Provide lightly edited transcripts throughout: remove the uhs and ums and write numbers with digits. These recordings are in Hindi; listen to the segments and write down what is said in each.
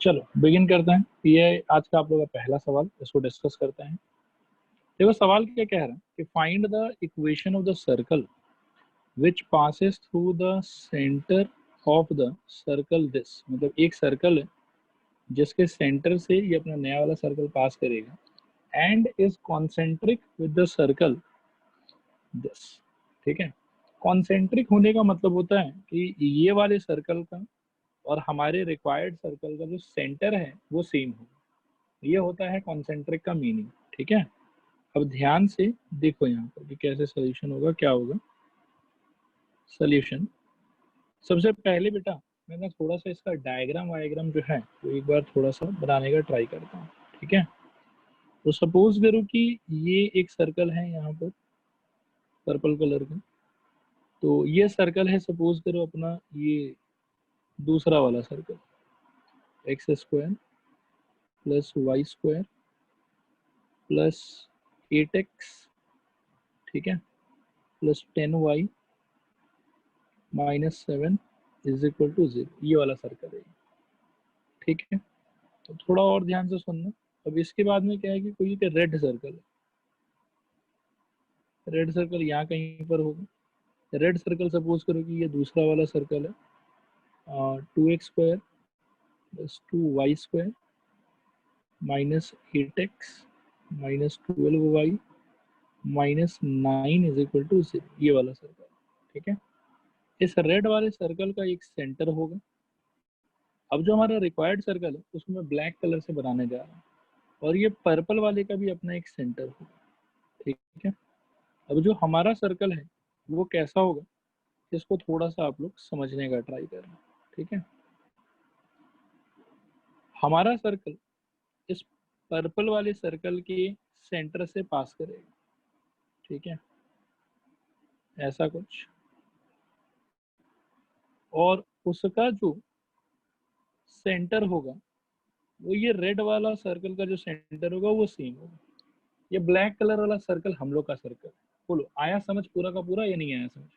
चलो बिगिन करते हैं। ये आज का आप लोगों का पहला सवाल, इसको डिस्कस करते हैं। देखो सवाल क्या कह रहा है कि find the equation of the circle which passes through the centre of the circle this. मतलब एक सर्कल है जिसके सेंटर से ये अपना नया वाला सर्कल पास करेगा and is concentric with the circle this. ठीक है, कॉन्सेंट्रिक होने का मतलब होता है कि ये वाले सर्कल का और हमारे रिक्वायर्ड सर्कल का जो सेंटर है वो सेम हो। ये होता है कॉन्सेंट्रिक का मीनिंग। ठीक है, अब ध्यान से देखो यहाँ पर कि कैसे सोल्यूशन होगा, क्या होगा सोल्यूशन। सबसे पहले बेटा मैं ना थोड़ा सा इसका डायग्राम जो है वो एक बार थोड़ा सा बनाने का ट्राई करता हूँ। ठीक है, तो सपोज करो कि ये एक सर्कल है यहाँ पर पर्पल कलर का। तो ये सर्कल है, सपोज करो अपना ये दूसरा वाला circle, x square plus Y square plus 8x, ठीक है, plus 10y minus 7 is equal to 0। ये वाला सर्कल है। ठीक है, तो थोड़ा और ध्यान से सुनना। अब इसके बाद में क्या है कि कोई एक रेड सर्कल है, रेड सर्कल यहाँ कहीं पर होगा। रेड सर्कल सपोज करो कि ये दूसरा वाला सर्कल है, 2x square plus 2y square minus 8x minus 12y minus 9 is equal to 0। ये वाला सर्कल। ठीक है, इस रेड वाले सर्कल का एक सेंटर होगा। अब जो हमारा रिक्वायर्ड सर्कल है उसको मैं ब्लैक कलर से बनाने जा रहा हूँ, और ये पर्पल वाले का भी अपना एक सेंटर होगा। ठीक है, अब जो हमारा सर्कल है वो कैसा होगा, इसको थोड़ा सा आप लोग समझने का ट्राई करना। ठीक है, हमारा सर्कल इस पर्पल वाले सर्कल के सेंटर से पास करेगा। ठीक है, ऐसा कुछ, और उसका जो सेंटर होगा वो ये रेड वाला सर्कल का जो सेंटर होगा वो सेम होगा। ये ब्लैक कलर वाला सर्कल हम लोग का सर्कल। बोलो आया समझ पूरा का पूरा या नहीं आया समझ?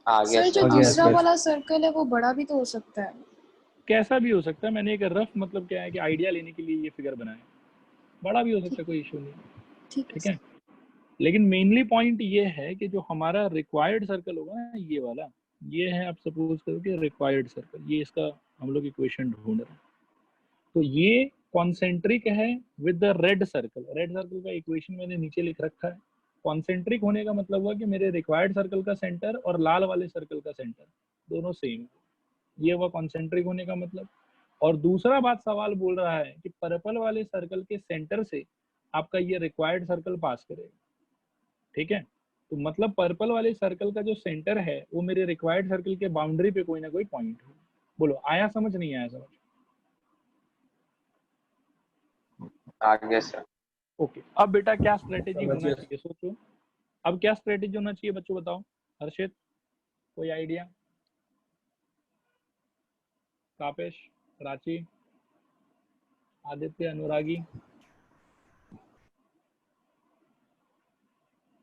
आ गया सर जो सर। दूसरा वाला सर्कल है वो बड़ा भी तो हो सकता है। कैसा भी हो सकता है, मैंने एक रफ मतलब क्या है कि आइडिया लेने के लिए ये फिगर बनाया। बड़ा भी हो सकता है, कोई इशू नहीं। ठीक है, लेकिन मेनली पॉइंट ये है कि जो हमारा रिक्वायर्ड सर्कल होगा ना ये वाला, ये है, आप सपोज करो कि रिक्वायर्ड सर्कल, ये इसका हम लोग इक्वेशन ढूंढ रहे हैं। तो ये कॉन्सेंट्रिक है with the red circle. Red circle का इक्वेशन मैंने नीचे लिख रखा है। कॉन्सेंट्रिक होने का मतलब हुआ कि मेरे रिक्वायर्ड सर्कल का सेंटर और लाल वाले सर्कल का सेंटर दोनों सेम। ये हुआ कॉन्सेंट्रिक होने का मतलब। और दूसरा बात सवाल बोल रहा है कि पर्पल वाले सर्कल के सेंटर से आपका ये रिक्वायर्ड सर्कल पास करेगा। ठीक है, तो मतलब पर्पल वाले सर्कल का जो सेंटर है वो मेरे रिक्वायर्ड सर्कल के बाउंड्री पे कोई ना कोई पॉइंट हो। बोलो आया समझ नहीं आया समझ? आ गया सर। ओके, अब बेटा क्या स्ट्रेटेजी होना चाहिए सोचो। अब क्या स्ट्रेटेजी होना चाहिए बच्चों, बताओ। हर्षित कोई आइडिया? कापेश, प्राची, आदित्य, अनुरागी?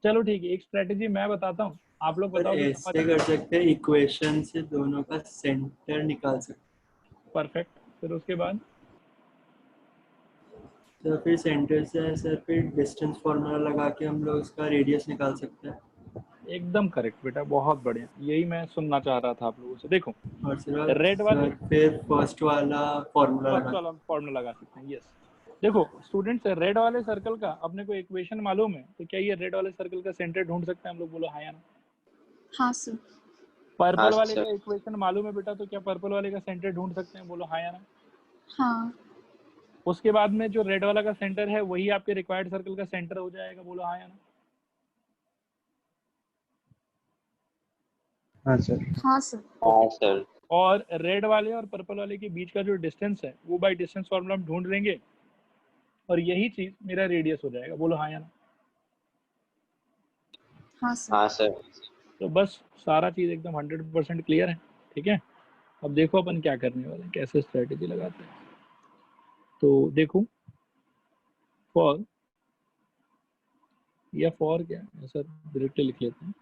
चलो ठीक है, एक स्ट्रेटेजी मैं बताता हूँ, आप लोग बताओ कि ऐसे कर सकते हैं, इक्वेशन से दोनों का सेंटर निकाल सकते हैं। परफेक्ट, फिर उसके बाद तो फिर सेंटर से सर फिर डिस्टेंस फार्मूला लगा के हम लोग उसका रेडियस निकाल सकते हैं। एकदम करेक्ट बेटा, बहुत बढ़िया, यही मैं सुनना चाह रहा था आप लोगों से। देखो और सर रेड वाले फिर फर्स्ट वाला फार्मूला लगा सकते हैं। यस, देखो स्टूडेंट्स, रेड वाले सर्कल का अपने को इक्वेशन मालूम है, तो क्या ये रेड वाले सर्कल का सेंटर ढूंढ सकते हैं हम लोग? बोलो हाँ या ना। हाँ सर। पर्पल वाले सर। का इक्वेशन मालूम है बेटा, तो क्या पर्पल वाले का सेंटर ढूंढ सकते हैं? बोलो हाँ या ना। हाँ। उसके बाद में जो रेड वाला का सेंटर है वही आपके रिक्वायर्ड सर्कल का सेंटर हो जाएगा। बोलो हाँ या ना। हाँ सर। हाँ सर। हाँ सर। और रेड वाले और पर्पल वाले के बीच का जो डिस्टेंस है वो बाय डिस्टेंस फॉर्मूला हम ढूंढ लेंगे, और यही चीज मेरा रेडियस हो जाएगा। बोलो हाँ या ना। हाँ सर। हाँ सर। तो बस सारा चीज एकदम 100% क्लियर है। ठीक है, अब देखो अपन क्या करने वाले हैं, कैसे स्ट्रेटेजी लगाते हैं। तो देखो फॉर, या फॉर क्या ऐसा डायरेक्टली लिख लेते हैं,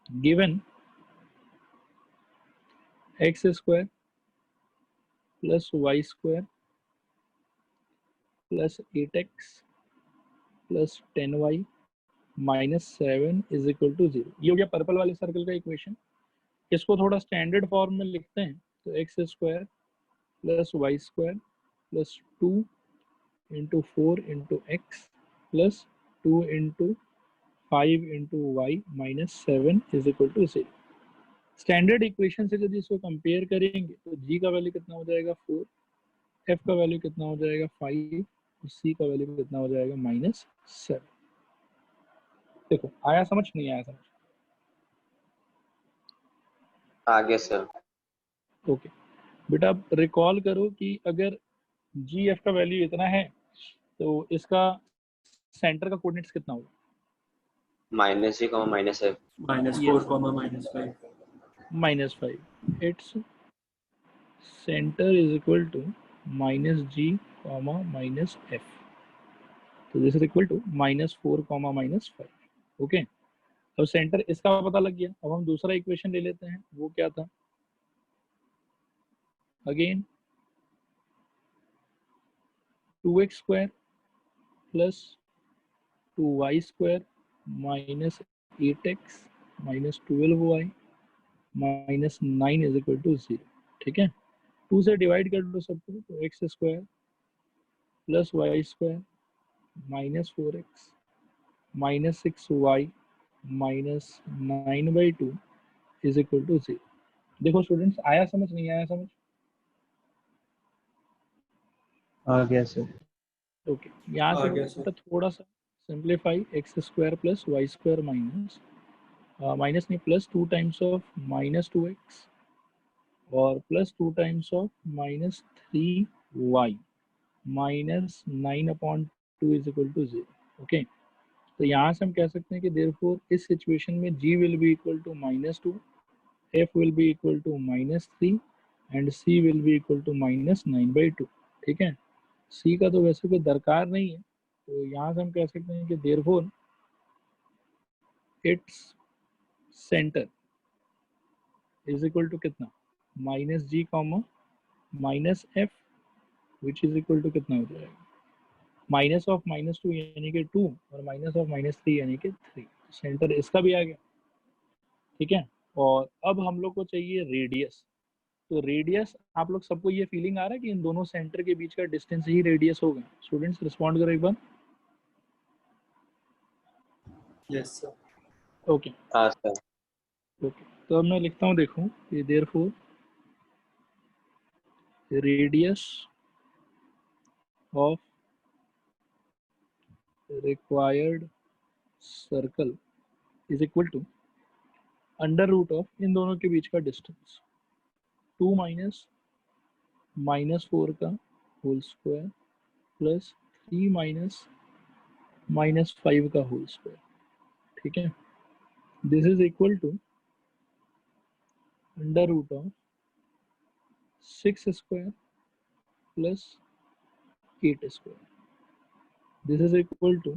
given x square plus Y square plus 8x plus 10y minus 7 is equal to 0। ये हो गया पर्पल वाले सर्कल का इक्वेशन। इसको थोड़ा स्टैंडर्ड फॉर्म में लिखते हैं तो x square plus Y square plus 2 into 4 into x plus 2 into 5 into y minus 7 is equal to 0। Standard equation से यदि इसको कंपेयर करेंगे तो जी का वैल्यू कितना हो जाएगा 4, एफ का वैल्यू कितना हो जाएगा 5 और सी का वैल्यू कितना हो जाएगा माइनस 7। देखो आया समझ, नहीं आया समझ? आगे सर। ओके बेटा, अब रिकॉल करो कि अगर जी एफ का वैल्यू इतना है तो इसका सेंटर का कोऑर्डिनेट्स कितना होगा? -g, -f। -4, -5। It's centre is equal to -g, -f। तो this is equal to -4, -5। Okay, अब सेंटर इसका पता लग गया। अब हम दूसरा इक्वेशन ले लेते हैं, वो क्या था? Again 2x square plus 2y square minus 8x minus 12y minus 9 is equal to 0। ठीक है, 2 से डिवाइड कर दो सबको, तो x square plus Y square minus 4x minus 6y minus 9/2 is equal to 0। देखो स्टूडेंट्स, आया समझ, नहीं आया समझ? आ गया सर। ओके, यहाँ से थोड़ा सा simplify, X square plus Y square minus minus नहीं plus 2 times of minus 2x और plus 2 times of minus 3y minus 9/2 is equal to 0। Okay, तो यहाँ से हम कह सकते हैं कि देयरफॉर इस सिचुएशन में g will be equal to -2, f will be equal to -3 and c will be equal to -9/2। ठीक है, c का तो वैसे कोई दरकार नहीं है, तो यहाँ से हम कह सकते हैं कि therefore it's centre is equal to कितना? -g, -f which is equal to कितना हो जाएगा? माइनस ऑफ -2 यानी कि 2 और माइनस ऑफ -3 यानी कि 3। सेंटर इसका भी आ गया। ठीक है, और अब हम लोग को चाहिए रेडियस। तो रेडियस, आप लोग सबको ये फीलिंग आ रहा है कि इन दोनों सेंटर के बीच का डिस्टेंस ही रेडियस होगा? स्टूडेंट्स रिस्पॉन्ड करो एक बार। Yes sir. ओके हाँ सर। ओके, तो अब मैं लिखता हूँ, देखो ये therefore radius of required circle is equal to under root of इन दोनों के बीच का डिस्टेंस 2 माइनस -4 का होल स्क्वायर प्लस 3 माइनस -5 का होल स्क्वायर। ठीक है, this is equal to under root of 6 square plus 8 square. This is equal to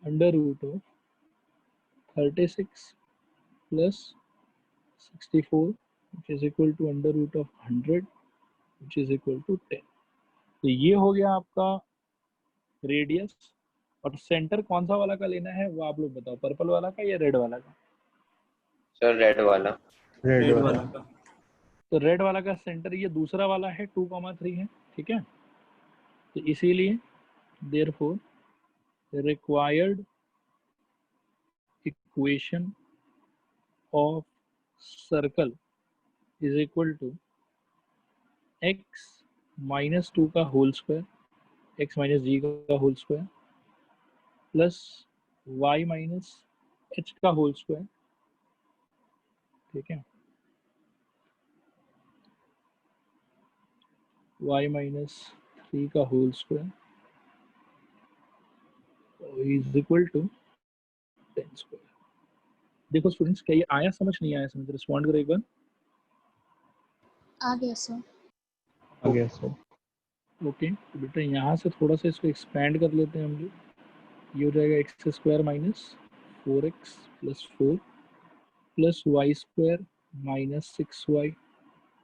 under root of 36 plus 64 which is equal to under root of 100 which is equal to 10। तो ये हो गया आपका रेडियस। और सेंटर कौन सा वाला का लेना है वो आप लोग बताओ, पर्पल वाला का या रेड वाला का? सर रेड वाला। रेड वाला का। तो रेड वाला का सेंटर ये दूसरा वाला है 2,3 है। ठीक है, तो इसीलिए therefore required equation of circle is equal to x -2 का whole square, x minus g का whole square plus y minus h का होल स्क्वायर। ठीक है, y माइनस 3 का whole square is equal to 10 square. देखो स्टूडेंट्स, क्या ये आया समझ, नहीं आया समझ? रिस्पॉन्ड करो एक बार। आ गया सर। आ गया सर। ओके, तो बेटा यहाँ से थोड़ा सा इसको एक्सपेंड कर लेते हैं हम लोग। ये हो जाएगा x square minus 4x plus 4 plus Y square minus 6y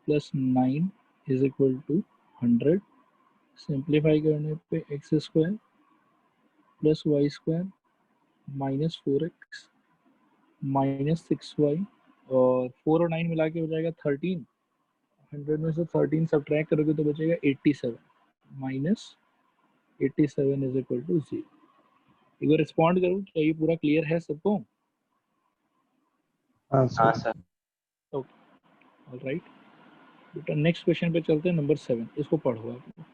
plus 9 is equal to 100। Simplify करने पे x square plus Y square minus 4x minus 6y, और 4 और 9 मिला के हो जाएगा 13। 100 में से 13 सब्ट्रैक्ट करोगे तो बचेगा 87 माइनस 87 इज इक्वल टू 0। एक बार रिस्पॉन्ड करो, क्या ये पूरा क्लियर है सबको? हाँ सर। ओके, ऑलराइट बेटा। नेक्स्ट क्वेश्चन पे चलते हैं, नंबर 7। इसको पढ़ो आप।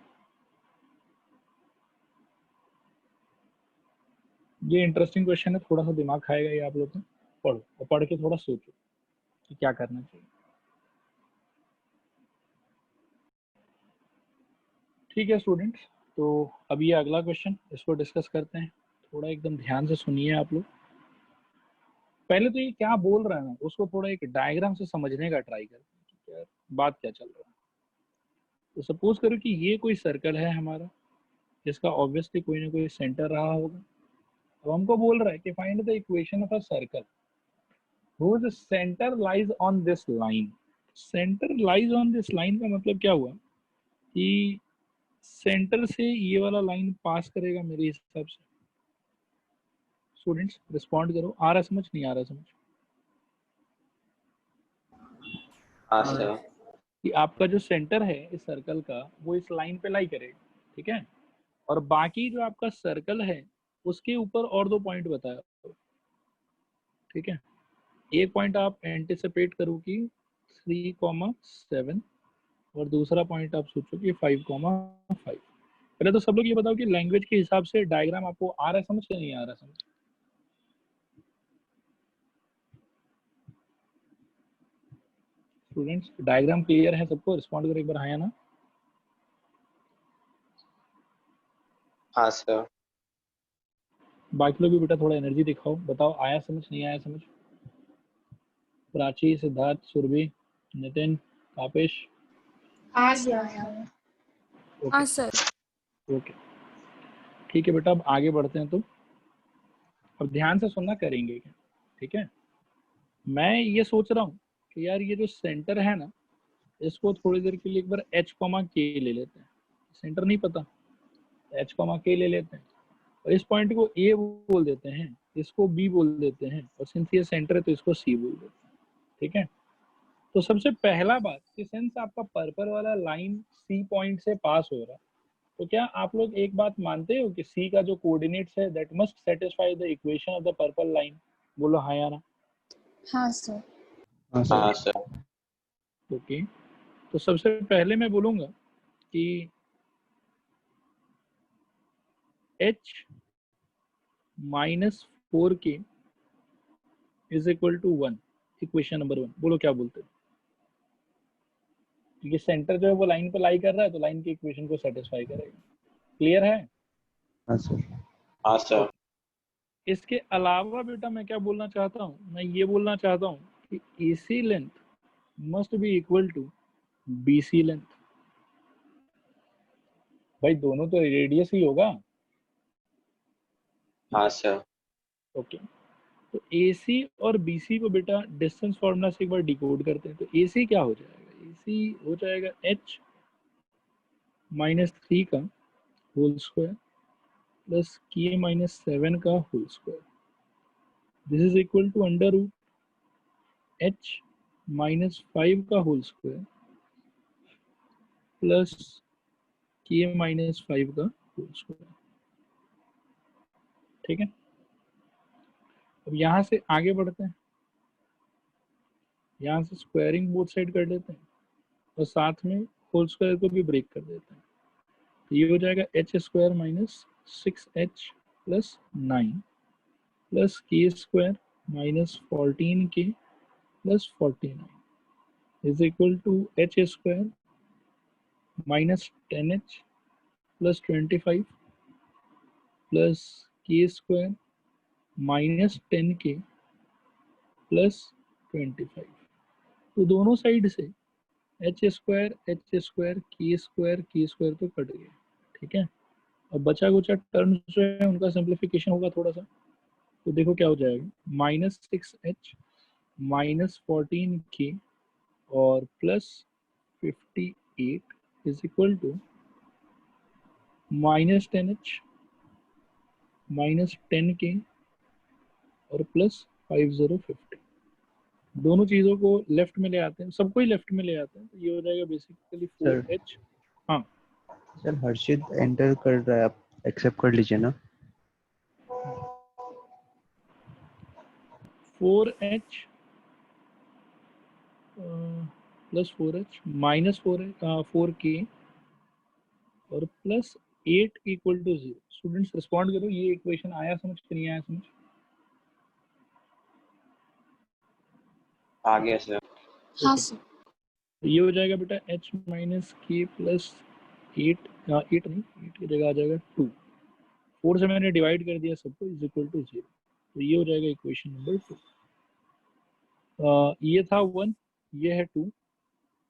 ये इंटरेस्टिंग क्वेश्चन है, थोड़ा सा दिमाग खाएगा ये आप लोग को। पढ़ो और पढ़ के थोड़ा सोचो कि क्या करना चाहिए। ठीक है स्टूडेंट्स, तो अब ये अगला क्वेश्चन, इसको डिस्कस करते हैं। थोड़ा एकदम ध्यान से सुनिए आप लोग। पहले तो ये क्या बोल रहा है ना, उसको थोड़ा एक डायग्राम से समझने का ट्राई करते हैं कि क्या बात क्या चल रहा है। तो सपोज करो कि ये कोई सर्कल है हमारा, जिसका ऑब्वियसली कोई ना कोई सेंटर रहा होगा। अब हमको बोल रहा है कि find the equation of a circle whose center lies on this line। Centre lies on this line का मतलब क्या हुआ कि सेंटर से ये वाला लाइन पास करेगा मेरे हिसाब से। स्टूडेंट्स रिस्पॉन्ड करो, आ रहा समझ, नहीं आ रहा समझ? हाँ सर। कि आपका जो सेंटर है इस सर्कल का वो इस लाइन पे लाई करेगा, ठीक है। और बाकी जो आपका सर्कल है उसके ऊपर और 2 पॉइंट बताया, ठीक है। एक पॉइंट आप एंटिसिपेट करो कि 3,7 और दूसरा पॉइंट आप सोचो कि 5,5। पहले तो सब लोग ये बताओ कि लैंग्वेज के हिसाब से डायग्राम आपको आ रहा है समझ या नहीं आ रहा समझ? स्टूडेंट्स डायग्राम क्लियर है सबको? रिस्पॉन्ड करो एक बार, हाँ या ना। हाँ सर। बाकी लोग भी बेटा थोड़ा एनर्जी दिखाओ, बताओ आया समझ नहीं आया समझ? प्राची, सिद्धार्थ, सुरभि, नितिन, कापेश। हाँ सर। हाँ सर। ओके ठीक है बेटा, अब आगे बढ़ते हैं। तो अब ध्यान से सुनना, करेंगे क्या, ठीक है। मैं ये सोच रहा हूँ कि यार ये जो सेंटर है ना, इसको थोड़ी देर के लिए एक बार h, k ले लेते हैं। सेंटर नहीं पता, h, k ले लेते हैं और इस पॉइंट को a बोल देते हैं, इसको b बोल देते हैं, और सिंस ये सेंटर है तो इसको c बोल देते हैं, ठीक है। तो सबसे पहला बात कि सिंस आपका पर्पल वाला लाइन c पॉइंट से पास हो रहा है, तो क्या आप लोग एक बात मानते हो कि c का जो कोऑर्डिनेट्स है that must satisfy the equation of the purple line? बोलो हाँ या ना। हाँ सर। हाँ सर। ओके, तो सबसे पहले मैं बोलूंगा कि h minus 4k is equal to 1, equation number 1। बोलो क्या बोलते हो? क्योंकि सेंटर जो है वो लाइन पे लाई कर रहा है, तो लाइन की इक्वेशन को सेटिस्फाई करेगा। क्लियर है? हाँ सर। हाँ सर। इसके अलावा बेटा मैं क्या बोलना चाहता हूँ, मैं ये बोलना चाहता हूँ कि AC length must be equal to BC length. भाई दोनों तो रेडियस ही होगा। हाँ सर। ओके, तो AC और BC को बेटा डिस्टेंस फॉर्मूला से एक बार डिकोड करते हैं। तो AC क्या हो जाएगा? AC हो जाएगा h माइनस 3 का whole square plus k minus 7 का whole square. This is equal to under root h minus 5 का whole square plus k minus 5 का होल स्क्वायर, ठीक है। अब यहाँ से आगे बढ़ते हैं, यहाँ से स्क्वायरिंग बोथ साइड कर लेते हैं और साथ में होल स्क्वायर को भी ब्रेक कर देते हैं। तो ये हो जाएगा h square minus 6h plus 9 plus k square minus 14k plus 49 is equal to h square minus 10h plus 25 plus k square minus 10k plus 25। तो दोनों साइड से h स्क्वायर k स्क्वायर तो कट गया, ठीक है। अब बचा कुचा टर्म्स जो है उनका सिंप्लीफिकेशन होगा थोड़ा सा। तो देखो क्या हो जाएगा, माइनस 6h माइनस 14k और plus 58 is equal to -10h -10k और प्लस 5050। दोनों चीजों को लेफ्ट में ले आते हैं, सबको ही लेफ्ट में ले आते हैं, तो ये हो जाएगा बेसिकली 4h। हाँ सर हर्षित एंटर कर रहा है, आप एक्सेप्ट कर लीजिए ना। 4h plus 4h minus 4k और plus 8 equal to 0। Students respond करो, ये इक्वेशन आया समझ कि नहीं आया समझ? आ गया सर। हाँ सर। ये हो जाएगा बेटा h माइनस के प्लस 8 नहीं, 8 की जगह आ जाएगा 2। 4 से मैंने डिवाइड कर दिया सबको, इज इक्वल टू 0। तो ये हो जाएगा इक्वेशन नंबर 2। ये था 1, ये है 2।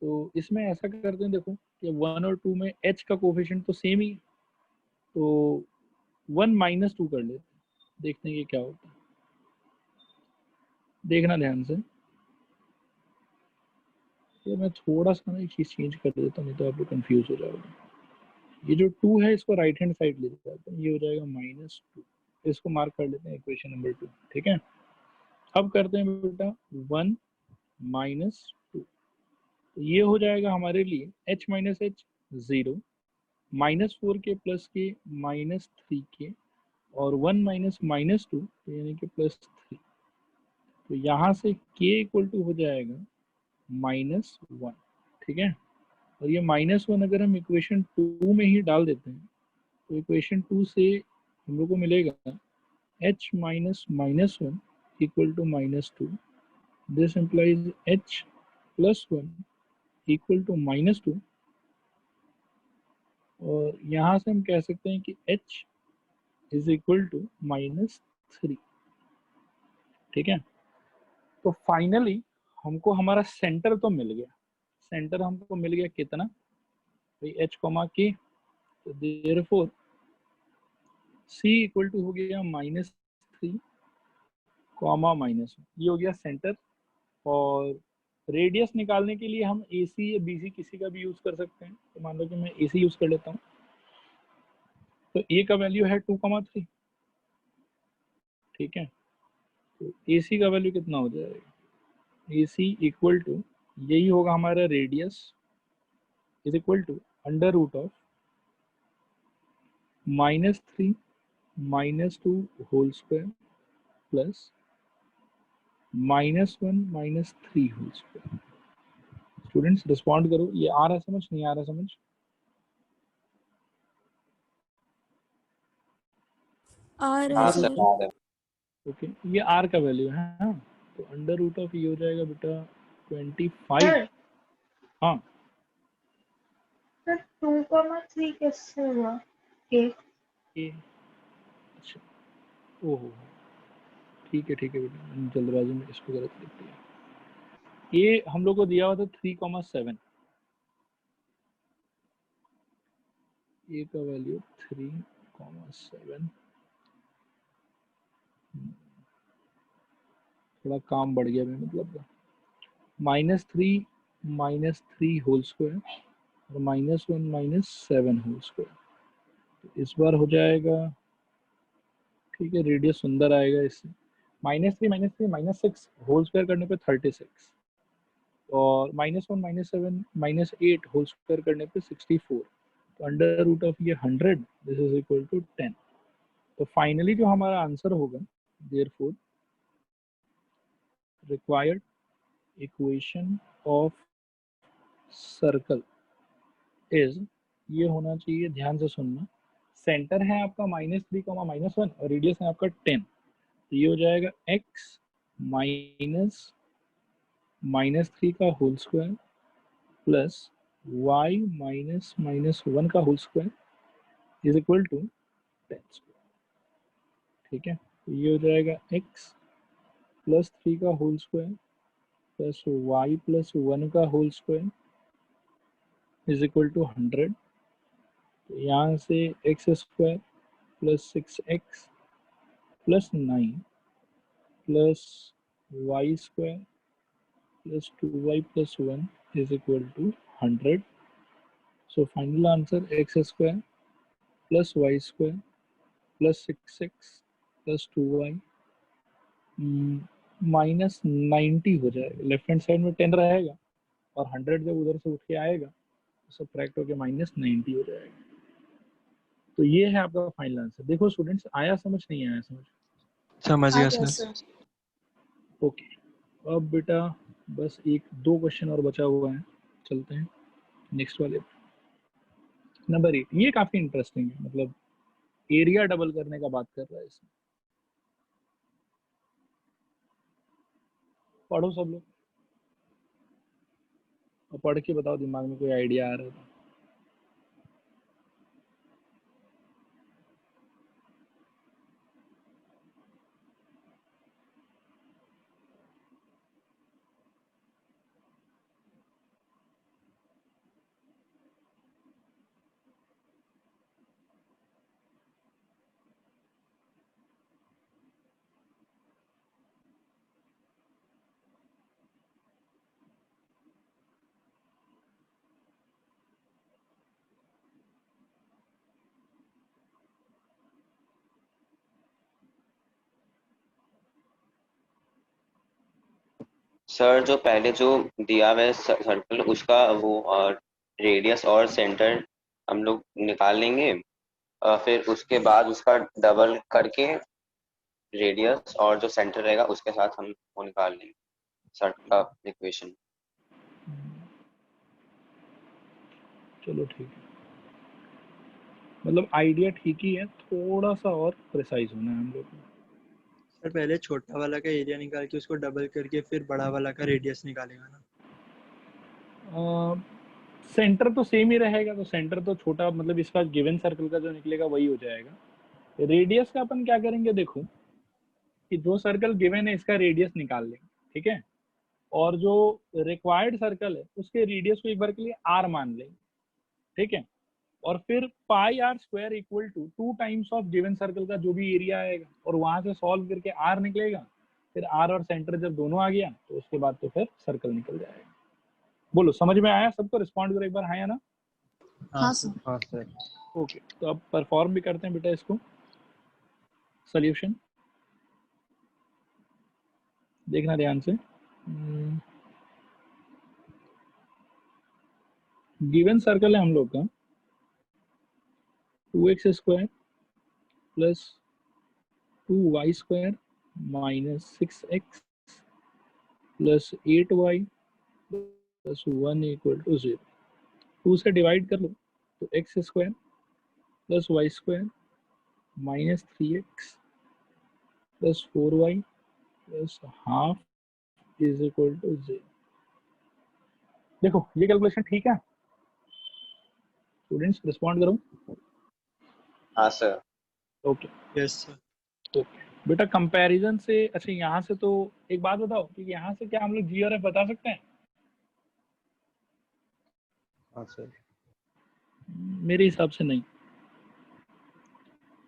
तो इसमें ऐसा करते हैं, देखो कि 1 और 2 में h का कोफिशिएंट तो सेम ही है, तो 1 माइनस 2 कर लेते हैं, देखते हैं कि क्या होता है। देखना ध्यान से। तो मैं थोड़ा सा ना एक चीज़ चेंज कर देता हूँ, नहीं तो आप लोग कंफ्यूज हो जाओगे। ये जो 2 है इसको राइट हैंड साइड ले जाते हैं, ये हो जाएगा -2। इसको मार्क कर लेते हैं इक्वेशन नंबर 2, ठीक है। अब करते हैं बेटा 1 माइनस 2, तो ये हो जाएगा हमारे लिए h minus h 0, -4k plus के -3k और 1 माइनस -2 यानी कि +3। तो यहाँ से k इक्वल टू हो जाएगा -1, ठीक है। और ये -1 अगर हम इक्वेशन 2 में ही डाल देते हैं तो इक्वेशन 2 से हम लोग को मिलेगा h minus -1 equal to -2। This implies h plus 1 equal to -2। और यहाँ से हम कह सकते हैं कि h इज इक्वल टू -3, ठीक है। तो फाइनली हमको हमारा सेंटर तो मिल गया। सेंटर हमको मिल गया कितना भाई, h कॉमा k। तो देयरफॉर c इक्वल टू हो गया -3 कॉमा -1, ये हो गया सेंटर। और रेडियस निकालने के लिए हम AC या BC किसी का भी यूज कर सकते हैं। तो मान लो कि मैं AC यूज कर लेता हूँ, तो a का वैल्यू है 2,3, ठीक है। तो AC का वैल्यू कितना हो जाएगा, AC इक्वल टू यही होगा हमारा radius is equal to √of -3 -2 whole square plus -1 -3 whole square. Students respond करो, ये आ रहा है समझ, नहीं आ रहा समझ? आ रहा है सर। ओके, ये r का वैल्यू है। हाँ, तो √of ये हो जाएगा बेटा 25। हाँ सर 2,3 कैसे हुआ? अच्छा, ओहो ठीक है बेटा, मैंने जल्दबाजी में इसको गलत लिख दिया। ये हम लोग को दिया हुआ था 3,7, ए का वैल्यू 3,7। थोड़ा काम बढ़ गया मैं, मतलब -3 होल स्क्वायर और -1 -7 होल स्क्वायर। तो इस बार हो जाएगा, ठीक है, रेडियस सुंदर आएगा इससे। -3 -6 होल स्क्वायर करने पे 36 और -1 -7 -8 होल स्क्वायर करने पे 64। तो √of ये 100, दिस इज इक्वल टू 10। तो फाइनली जो हमारा आंसर होगा, therefore required equation of circle is, ये होना चाहिए, ध्यान से सुनना। सेंटर है आपका -3 -1 और रेडियस है आपका 10। तो ये हो जाएगा x -3 का होल स्क्वायर प्लस y -1 का whole square is equal to 10, ठीक है। तो ये हो जाएगा x प्लस 3 का whole square plus y plus 1 का whole square is equal to 100। तो यहाँ से x square plus 6x plus 9 plus Y square plus 2y plus 1 is equal to 100. So final answer x square plus y square plus 6x plus 2y minus 90 हो जाएगा। लेफ्ट हैंड साइड में 10 रहेगा और 100 जब उधर से उठ के आएगा तो सब्ट्रैक्ट होके माइनस 90 हो जाएगा। तो ये है आपका फाइनल आंसर। देखो स्टूडेंट्स, आया समझ नहीं आया समझ? समझ गया सर। ओके, अब बेटा बस एक दो क्वेश्चन और बचा हुआ है, चलते हैं नेक्स्ट वाले। नंबर 8, ये काफी इंटरेस्टिंग है, मतलब एरिया डबल करने का बात कर रहा है इसमें। पढ़ो सब लोग और पढ़ के बताओ दिमाग में कोई आइडिया आ रहा है। सर जो पहले जो दिया हुआ है सर्कल, उसका वो रेडियस और सेंटर हम लोग निकाल लेंगे, फिर उसके बाद उसका डबल करके रेडियस और जो सेंटर रहेगा उसके साथ हम वो निकाल लेंगे सर्कल का इक्वेशन। चलो ठीक है, मतलब आइडिया ठीक ही है, थोड़ा सा और प्रिसाइज होना है हम लोग को। सर पहले छोटा वाला का एरिया निकाल के उसको डबल करके फिर बड़ा वाला का रेडियस निकालेगा ना? सेंटर तो सेम ही रहेगा, तो सेंटर तो छोटा, मतलब इसका गिवन सर्कल का जो निकलेगा वही हो जाएगा। रेडियस का अपन क्या करेंगे, देखो कि जो सर्कल गिवन है इसका रेडियस निकाल लेंगे, ठीक है, और जो रिक्वायर्ड सर्कल है उसके रेडियस को एक बार के लिए r मान लेंगे, ठीक है, और फिर pi R square equal to 2 times of given circle का जो भी एरिया आएगा, और वहां से सॉल्व करके r निकलेगा। फिर r और सेंटर जब दोनों आ गया तो उसके बाद तो फिर सर्कल निकल जाएगा। बोलो समझ में आया सबको? रिस्पॉन्ड करो एक बार, हाँ या ना? हाँ सर। हाँ सर। ओके, तो अब परफॉर्म भी करते हैं बेटा इसको, सॉल्यूशन देखना ध्यान से। गिवन सर्कल है हम लोग का 2x square plus 2y square minus 6x plus 8y plus 1 equal to 0। 2 से डिवाइड कर लो तो x square plus y square minus 3x plus 4y plus half is equal to 0। देखो ये कैलकुलेशन ठीक है स्टूडेंट्स? रिस्पॉन्ड करो। हाँ sir. Okay, yes sir. Okay बेटा, कंपैरिजन से, अच्छा यहाँ से तो एक बात बताओ कि यहाँ से क्या हम लोग जी और एफ बता सकते हैं? हाँ सर। मेरे हिसाब से नहीं।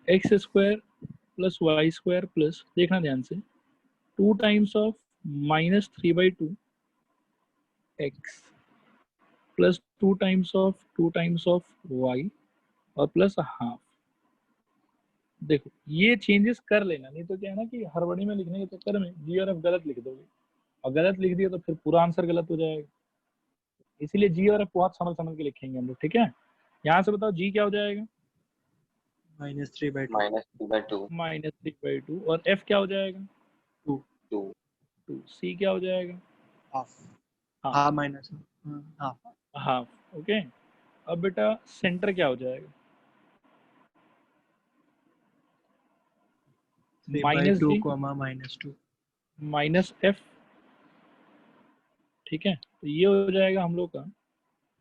X square plus Y square plus, देखना ध्यान से, 2 times of minus 3/2 x plus 2 times of y और प्लस हाफ। देखो ये चेंजेस कर लेना, नहीं तो क्या है ना कि हड़बड़ी में लिखने के चक्कर में जी और एफ गलत लिख दोगे, और गलत लिख दिया तो फिर पूरा आंसर गलत हो जाएगा। इसीलिए जी और एफ बहुत समझ समझ के लिखेंगे हम लोग, ठीक है? यहाँ से बताओ जी क्या हो जाएगा? -3/2 -3/2 और एफ क्या हो जाएगा? 2 सी क्या हो जाएगा? हाफ। हाँ हाँ माइनस हाफ। हाफ। ओके, अब बेटा सेंटर क्या हो जाएगा? 3/2 -2 -2 माइनस एफ, ठीक है, तो ये हो जाएगा हम लोग का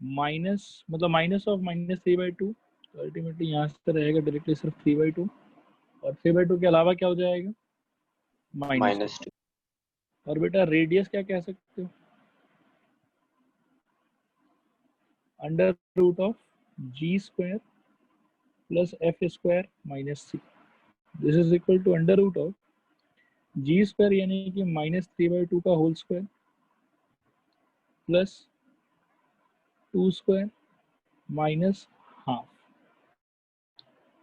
माइनस, मतलब माइनस ऑफ -3/2, तो अल्टीमेटली यहाँ से रहेगा डायरेक्टली सिर्फ 3/2, और 3/2 के अलावा क्या हो जाएगा? -2। और बेटा रेडियस क्या कह सकते हो? Under root of g square plus f square minus c, this is equal to under root of g square यानी कि -3/2 का whole square plus 2 square minus half,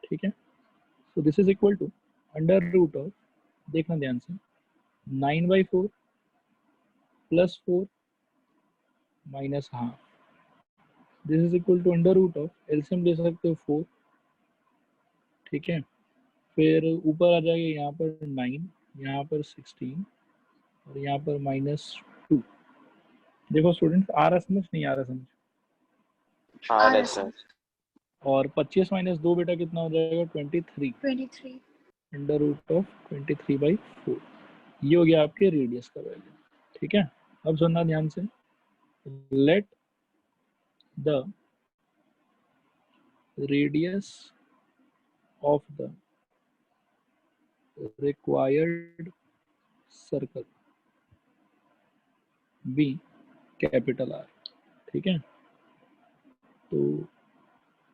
ठीक है। So this is equal to under root of, देखना ध्यान से, 9/4 plus 4 minus half, this is equal to under root of, LCM ले सकते हो 4, ठीक है। फिर ऊपर आ जाएगा यहाँ पर 9, यहाँ पर 16 और यहाँ पर -2। देखो स्टूडेंट, आ रहा समझ, नहीं आ रहा समझ? आ रहा सर। और 25 - 2 बेटा कितना हो जाएगा? 23 अंडर रूट ऑफ 23/4। ये हो गया आपके रेडियस का वैल्यू, ठीक है। अब सुनना ध्यान से, let the radius of the required circle be capital R, ठीक है। तो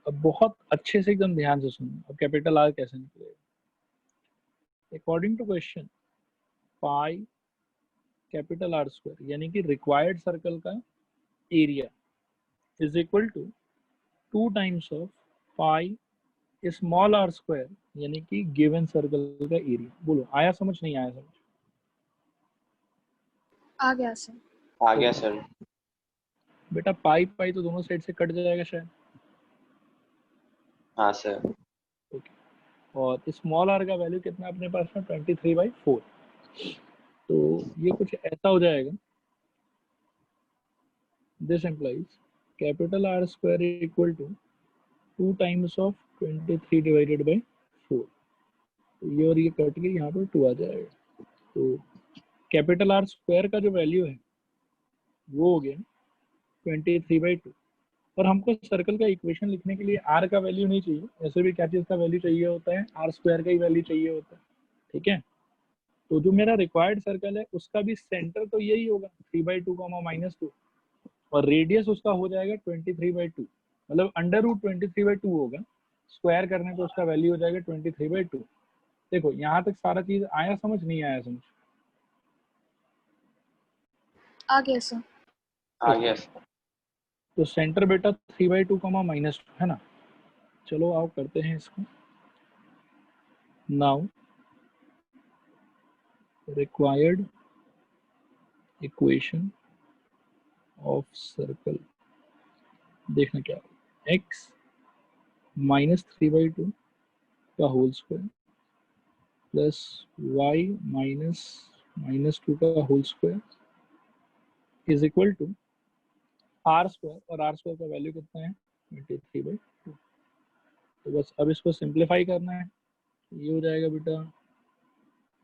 अब बहुत अच्छे से एकदम ध्यान से सुनो, अब कैपिटल आर कैसे निकलेगा? According to question, pi capital R square यानी कि रिक्वायर्ड सर्कल का area is equal to 2 times of pi small r square यानी कि गिवन सर्कल का एरिया। बोलो, आया समझ, नहीं आया समझ? आ गया सर। आ गया सर। बेटा पाई पाई तो दोनों साइड से कट जाएगा शायद, हाँ सर। ओके। और स्मॉल आर का वैल्यू कितना अपने पास में? 23/4। तो ये कुछ ऐसा हो जाएगा, this implies capital R square equal to 2 times of 23/4। तो ये और ये कट के यहाँ पर 2 आ जाएगा। तो कैपिटल आर स्क्वायर का जो वैल्यू है वो हो गया 23/2। और हमको सर्कल का इक्वेशन लिखने के लिए आर का वैल्यू नहीं चाहिए, ऐसे भी क्या चीज़ का वैल्यू चाहिए होता है? आर स्क्वायर का ही वैल्यू चाहिए होता है, ठीक है। तो जो मेरा रिक्वायर्ड सर्कल है उसका भी सेंटर तो यही होगा 3/2 -2, और रेडियस उसका हो जाएगा 23/2, मतलब अंडर रूट 23/2 होगा। स्क्वायर करने पे उसका वैल्यू हो जाएगा 23/2। देखो यहाँ तक सारा चीज आया समझ, नहीं आया समझ? आ गया सर। आ गया सर। तो सेंटर बेटा 3/2 -2 है ना। चलो आओ करते हैं इसको। Now required equation of circle, देखना क्या है, x -3/2 का होल स्क्वायर प्लस y -2 का whole square is equal to r square, और आर स्क्वायर का वैल्यू कितना है? 23/2। तो बस अब इसको सिंप्लीफाई करना है। ये हो जाएगा बेटा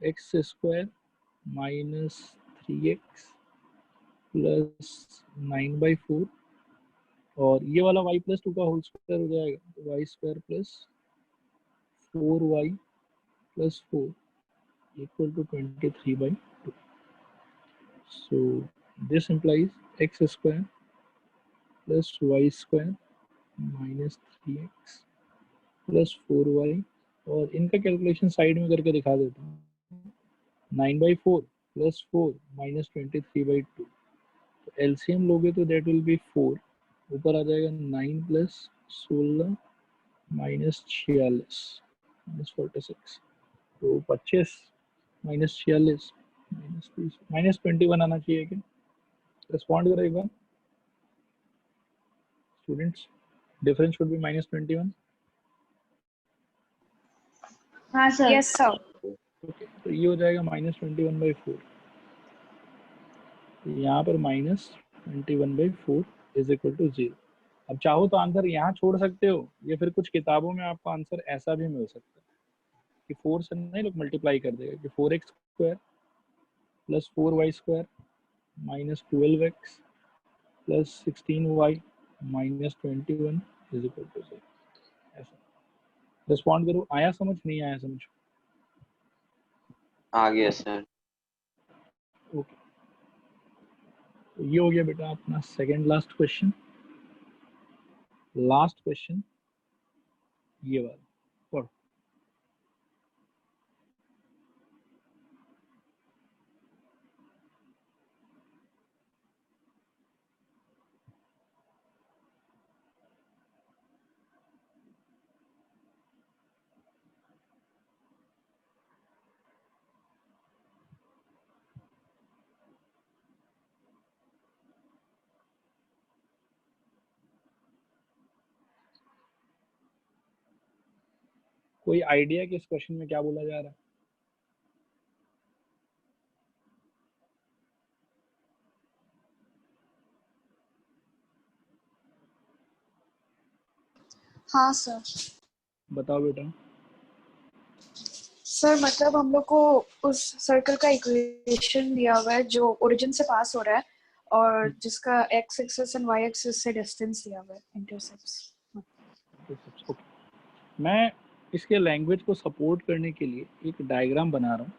एक्स स्क्वायर -3x प्लस 9/4, और ये वाला y+2 का होल स्क्वायर हो जाएगा, तो y square plus 4y plus 4 equal to 23/2. So this implies x square plus y square minus 3x plus 4y, और इनका कैलकुलेशन साइड में करके दिखा देता हूँ। 9/4 प्लस 4 माइनस 23/2, तो एलसीएम लोगे तो दैट विल बी 4, ऊपर आ जाएगा 9 प्लस 16 माइनस 46 माइनस 46, तो 25 माइनस 46 -21 आना चाहिए। क्या रिस्पॉन्ड करो एक बार स्टूडेंट्स? Difference should be -21। हाँ सर। Yes sir. ओके, तो ये हो जाएगा -21/4, यहाँ पर -21/4 इज इक्वल टू 0। अब चाहो तो आंसर यहाँ छोड़ सकते हो, या फिर कुछ किताबों में आपको आंसर ऐसा भी मिल सकता है कि 4 से नहीं लोग मल्टीप्लाई कर देगा कि 4x² plus 4y² minus 12x plus 16y minus 21 is equal to 0। ऐसा रिस्पॉन्ड करो, आया समझ, नहीं आया समझ? आ गया सर। ओके, तो ये हो गया बेटा अपना second last question. Last question ये वाला पढ़ो। कोई आइडिया कि इस क्वेश्चन में क्या बोला जा रहा है? हाँ सर। बताओ बेटा। सर मतलब हम लोग को उस सर्कल का इक्वेशन दिया हुआ है जो ओरिजिन से पास हो रहा है और जिसका x axis and y axis से डिस्टेंस दिया हुआ है, इंटरसेप्ट्स। मैं इसके लैंग्वेज को सपोर्ट करने के लिए एक डायग्राम बना रहा हूँ,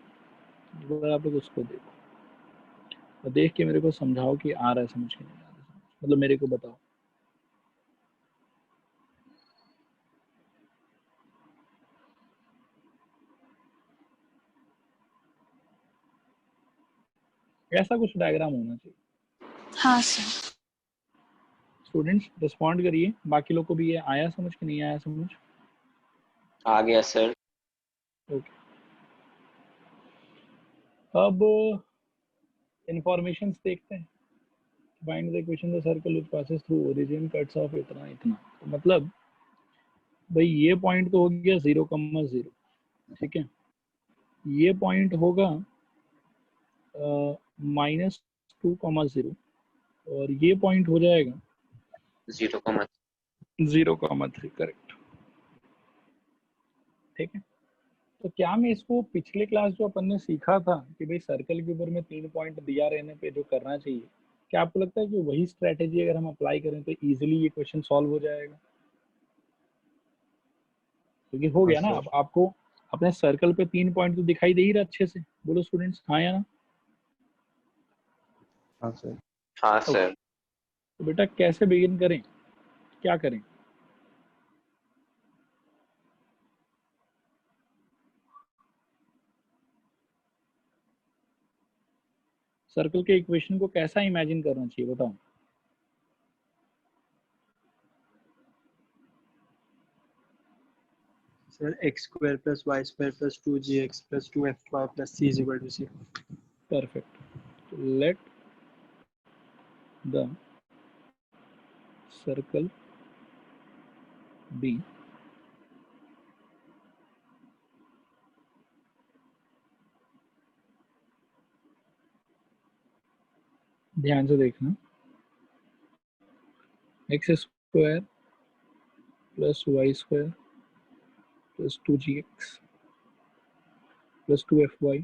अगर आप लोग उसको देखो तो देख के मेरे को समझाओ कि आ रहा है समझ के नहीं आ रहा है, मतलब मेरे को बताओ। ऐसा कुछ डायग्राम होना चाहिए। हाँ सर। स्टूडेंट्स रिस्पॉन्ड करिए, बाकी लोग को भी ये आया समझ कि नहीं आया समझ? आ गया सर। ओके। अब इंफॉर्मेशंस देखते हैं। Find the equation the circle which passes through origin cuts of इतना इतना, तो मतलब भाई ये पॉइंट तो हो गया 0,0, ठीक है। ये पॉइंट होगा -2,0 और ये पॉइंट हो जाएगा 0,3, करेक्ट, ठीक है। तो क्या मैं इसको पिछले क्लास जो अपन ने सीखा था कि भाई सर्कल के ऊपर में 3 पॉइंट दिया रहने पे जो करना चाहिए, क्या आपको लगता है कि वही स्ट्रेटेजी अगर हम अप्लाई करें तो इजीली ये क्वेश्चन सॉल्व हो जाएगा? क्योंकि हो गया ना, अब आपको अपने सर्कल पे 3 पॉइंट तो दिखाई दे ही रहा अच्छे से, बोलो स्टूडेंट्स हाँ या ना? हाँ सर। हाँ सर। तो बेटा कैसे बिगिन करें, क्या करें? सर्कल के इक्वेशन को कैसा इमेजिन करना चाहिए बताओ? Sir x² + y² + 2gx + 2fy + c = 0. Perfect. तो लेट द सर्कल बी ध्यान से देखना, x² + y² + 2gx + 2fy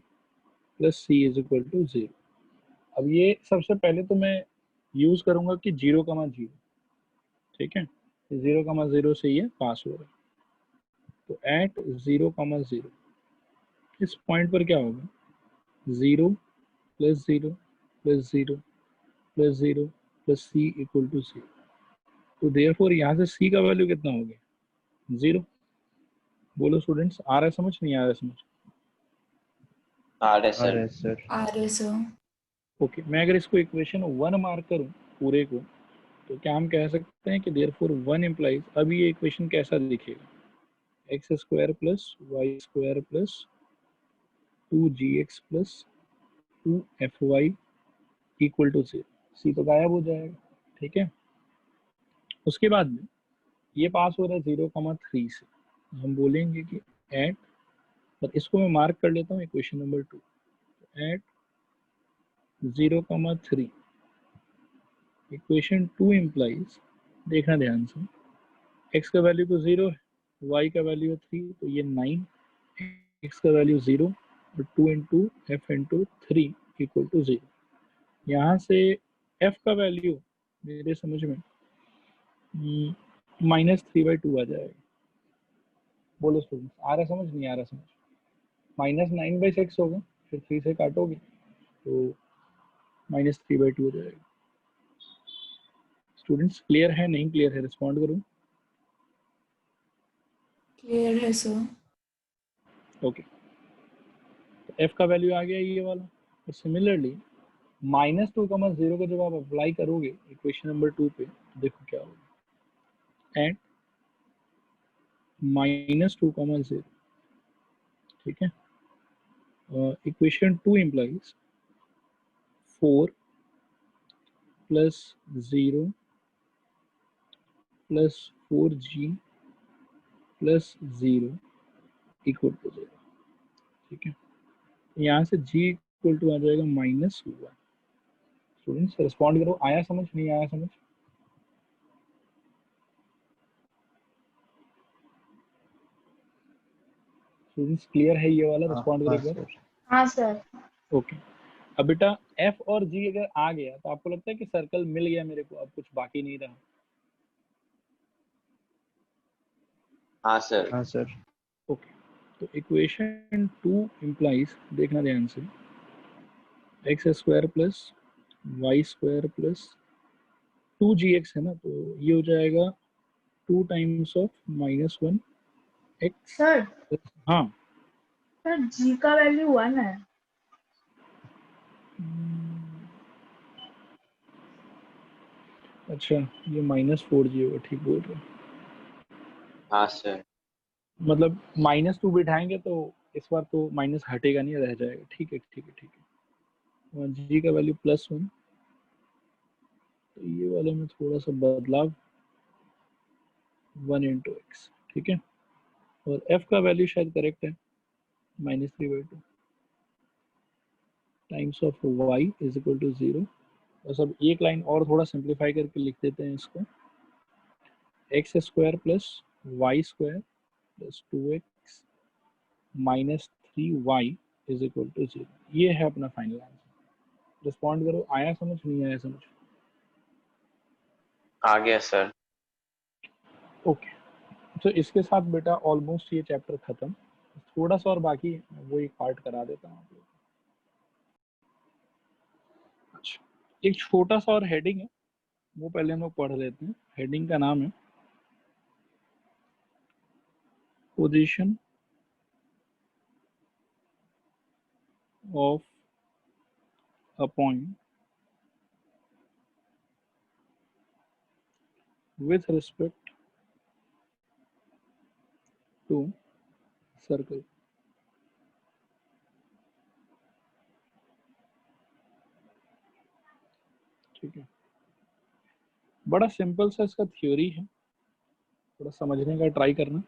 + c = 0। अब ये सबसे पहले तो मैं यूज करूंगा कि 0,0, ठीक है, 0,0 से ये पास हो रहा है, तो एट 0,0 इस पॉइंट पर क्या होगा, 0 + 0 + 0 + 0 + c = 0। तो देयरफॉर यहाँ से c का वैल्यू कितना हो गया, 0। बोलो स्टूडेंट्स आ रहा है समझ नहीं आ रहा है समझ? आ रहे आ रहे सर। सर। आ रहे सर। ओके, मैं अगर इसको इक्वेशन 1 मार्क करूं पूरे को, तो क्या हम कह सकते हैं कि देयरफॉर 1 इम्प्लाइज, अब ये इक्वेशन कैसा दिखेगा, x² + y² + 2gx + 2fy = 0। c तो गायब हो जाएगा, ठीक है। उसके बाद में ये पास हो रहा है 0,3 से, हम बोलेंगे कि एट, और इसको मैं मार्क कर लेता हूँ equation number 2, at 0,3 equation 2 implies, देखना ध्यान से, x का वैल्यू तो 0 है, y का वैल्यू है 3, तो ये 9, x का वैल्यू 0 और 2 इंटू एफ इंटू 3 = 0। यहाँ से f का वैल्यू मेरे समझ में -3/2 आ जाएगा। बोलो स्टूडेंट्स आ रहा समझ नहीं आ रहा समझ? -9/6 होगा, फिर 3 से काटोगे तो -3/2 हो जाएगा। स्टूडेंट्स क्लियर है नहीं क्लियर है, रिस्पॉन्ड करो। क्लियर है सर। ओके, तो f का वैल्यू आ गया ये वाला। तो सिमिलरली -2,0 को जब आप अप्लाई करोगे इक्वेशन नंबर 2 पे, तो देखो क्या होगा, एट -2,0, ठीक है, equation 2 implies 4 + 0 + 4g + 0 equal to 0, ठीक है। यहाँ से g इक्वल टू आ जाएगा -1। स्टूडेंट्स रिस्पॉन्ड करो, आया समझ, नहीं आया समझ? स्टूडेंट्स क्लियर है ये वाला? रिस्पॉन्ड करो एक बार। हाँ सर। ओके, अब बेटा f और g अगर आ गया तो आपको लगता है कि सर्कल मिल गया मेरे को, अब कुछ बाकी नहीं रहा? हाँ सर। हाँ सर। ओके, तो इक्वेशन 2 इम्प्लाइज, देखना ध्यान से, x square plus Y square plus 2gx है ना, तो ये हो जाएगा 2 टाइम्स ऑफ -1 x। सर हाँ सर g का वैल्यू 1 है। अच्छा, ये -4g होगा, ठीक बोल रहे हो। हाँ सर। मतलब -2 बिठाएंगे तो इस बार तो माइनस हटेगा नहीं, रह जाएगा, ठीक है ठीक है ठीक है। जी का वैल्यू +1, तो ये वाले में थोड़ा सा बदलाव, 1 × x, ठीक है। और f का वैल्यू शायद करेक्ट है, -3/2 times of y is equal to 0। बस अब एक लाइन और थोड़ा सिंप्लीफाई करके लिख देते हैं इसको, x square plus Y square plus 2x minus 3y is equal to 0। ये है अपना फाइनल आंसर। रिस्पॉन्ड करो, आया समझ, नहीं आया समझ? आ गया सर। ओके, तो इसके साथ बेटा ऑलमोस्ट ये चैप्टर खत्म, थोड़ा सा और बाकी है, वो एक पार्ट करा देता हूँ आप लोग। अच्छा, एक छोटा सा और हेडिंग है, वो पहले हम लोग पढ़ लेते हैं। हेडिंग का नाम है position of a point with respect to circle. ठीक है, बड़ा सिंपल सा इसका थ्योरी है, थोड़ा समझने का ट्राई करना।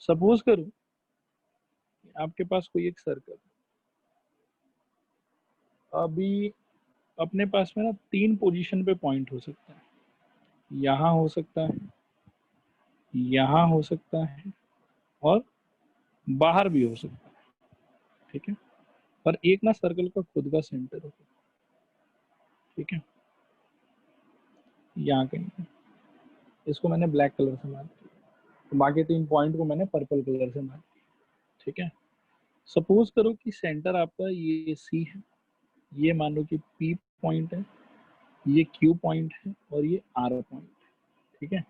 सपोज करो कि आपके पास कोई एक सर्कल, अभी अपने पास में ना 3 पोजीशन पे पॉइंट हो सकता है, यहाँ हो सकता है, यहाँ हो सकता है, और बाहर भी हो सकता है, ठीक है। और एक ना सर्कल का खुद का सेंटर होगा, ठीक है, यहाँ कहीं पे। इसको मैंने ब्लैक कलर से मार्क किया, तो बाकी 3 पॉइंट को मैंने पर्पल कलर से मार्क किया, ठीक है। सपोज करो कि सेंटर आपका ये सी है, ये मान लो कि पी पॉइंट है, ये क्यू पॉइंट है, और ये आर पॉइंट है, ठीक है।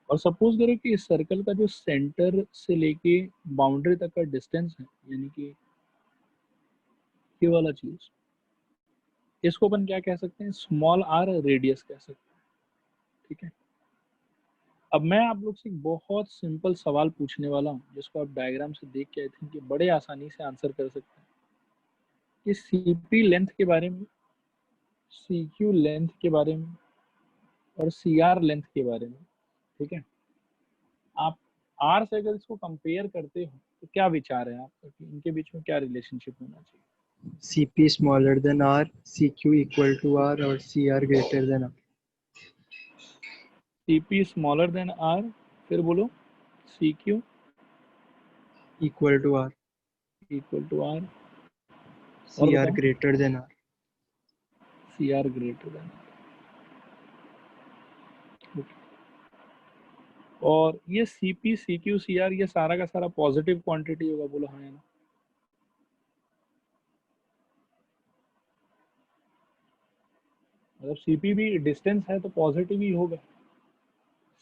और सपोज करो कि इस सर्कल का जो सेंटर से लेके बाउंड्री तक का डिस्टेंस है, यानी कि ये वाला चीज, इसको अपन क्या कह सकते हैं, स्मॉल आर रेडियस कह सकते हैं, ठीक है। अब मैं आप लोग से एक बहुत सिंपल सवाल पूछने वाला हूँ, जिसको आप डायग्राम से देख के आई थिंक कि बड़े आसानी से आंसर कर सकते हैं, कि सीपी लेंथ के बारे में, सीक्यू लेंथ के बारे में, और सीआर लेंथ के बारे में, ठीक है। आप आर से अगर इसको कंपेयर करते हो तो क्या विचार है आपका कि इनके बीच में क्या रिलेशनशिप होना चाहिए? CP smaller than R, CQ equal to R और CR greater than R. CP smaller than R, फिर बोलो CQ equal to R, equal to R, और CR बताओ greater than R. CR greater than R. और ये CP CQ CR ये सारा का सारा पॉजिटिव क्वांटिटी होगा, बोलो हाँ या ना? मतलब CP भी डिस्टेंस है तो पॉजिटिव ही होगा,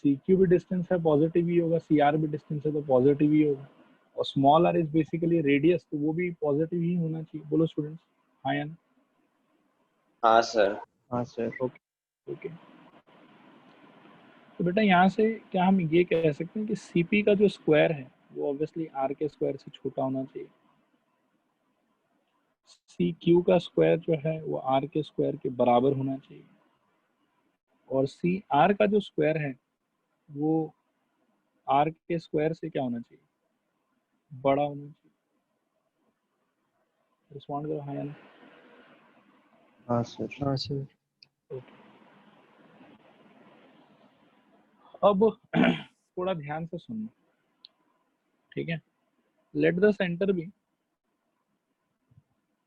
CQ भी डिस्टेंस है पॉजिटिव ही होगा, CR भी डिस्टेंस है तो पॉजिटिव ही होगा, और small r is basically radius, तो वो भी पॉजिटिव ही होना चाहिए, बोलो स्टूडेंट्स हाँ या ना? हाँ सर। हाँ सर। ओके ओके, तो बेटा यहाँ से क्या हम ये कह सकते हैं कि CP का जो स्क्वायर है वो ऑब्वियसली R के स्क्वायर से छोटा होना चाहिए, CQ का स्क्वायर जो है वो R के स्क्वायर के बराबर होना चाहिए, और CR का जो स्क्वायर है वो आर के स्क्वायर से क्या होना चाहिए, बड़ा होना चाहिए। रिस्पॉन्ड करो हाँ या ना। हाँ सर। हाँ सर। अब थोड़ा ध्यान से सुनना, ठीक है। Let the centre be